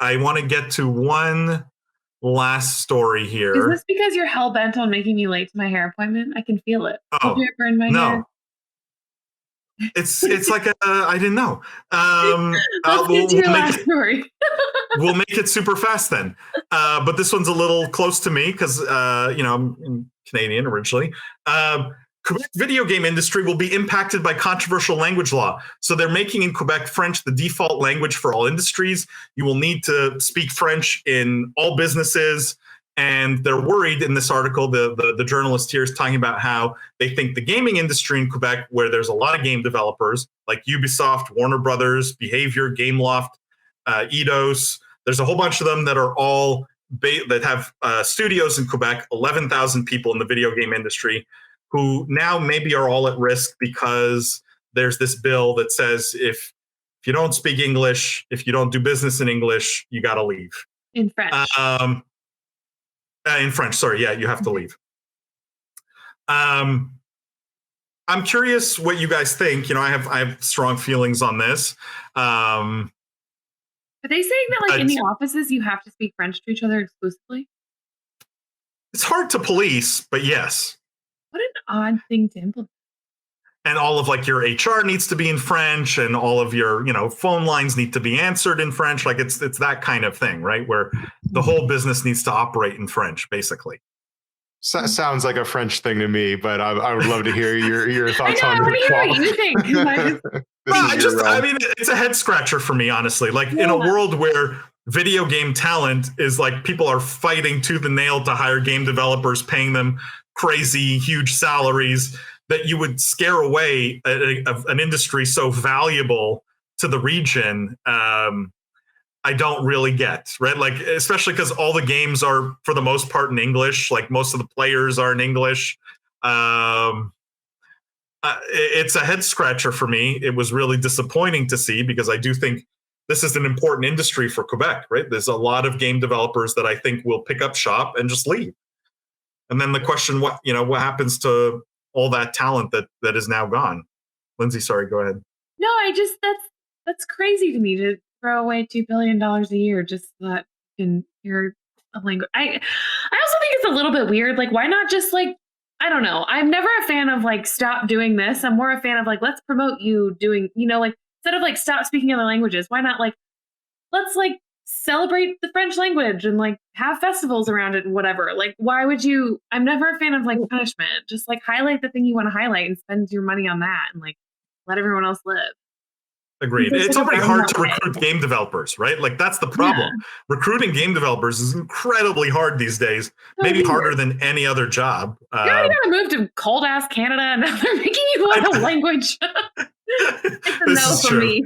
I want to get to one last story here. Is this because you're hell bent on making me late to my hair appointment? I can feel it. Oh, Did you ever in my hair? It's like I didn't know. Let's get to your last story. We'll make it super fast then. But this one's a little close to me because I'm Canadian originally. Quebec video game industry will be impacted by controversial language law. So they're making in Quebec French the default language for all industries. You will need to speak French in all businesses. And they're worried in this article, the journalist here is talking about how they think the gaming industry in Quebec, where there's a lot of game developers like Ubisoft, Warner Brothers, Behavior, Gameloft, Eidos, there's a whole bunch of them that are all that have studios in Quebec, 11,000 people in the video game industry, who now maybe are all at risk because there's this bill that says if you don't speak English, if you don't do business in English, you got to leave. In French. In French, sorry. Yeah, you have to leave. I'm curious what you guys think. I have strong feelings on this. Are they saying that in the offices you have to speak French to each other exclusively? It's hard to police, but yes. What an odd thing to implement. And all of your HR needs to be in French, and all of your phone lines need to be answered in French. It's that kind of thing, right? Where the whole business needs to operate in French, basically. Sounds like a French thing to me, but I would love to hear your thoughts on it. I want to hear what you think. It's a head scratcher for me, honestly. In a world where video game talent is people are fighting tooth and nail to hire game developers, paying them crazy, huge salaries, that you would scare away an industry so valuable to the region. I don't really get, right? Especially because all the games are, for the most part, in English. Most of the players are in English. It's a head scratcher for me. It was really disappointing to see, because I do think this is an important industry for Quebec, right? There's a lot of game developers that I think will pick up shop and just leave. And then the question, what happens to all that talent that is now gone? Lindsay, sorry, go ahead. No, that's crazy to me to throw away $2 billion a year just so that you can hear a language. I also think it's a little bit weird. Why not just I don't know. I'm never a fan of stop doing this. I'm more a fan of let's promote you doing, instead of stop speaking other languages. Why not let's celebrate the French language and have festivals around it and whatever. Why would you? I'm never a fan of punishment. Just highlight the thing you want to highlight and spend your money on that and let everyone else live. Agreed. It's already hard to recruit game developers, right? That's the problem. Yeah. Recruiting game developers is incredibly hard these days. Maybe harder than any other job. You already got to move to cold ass Canada, and now they're making you learn a language. It's a no for me.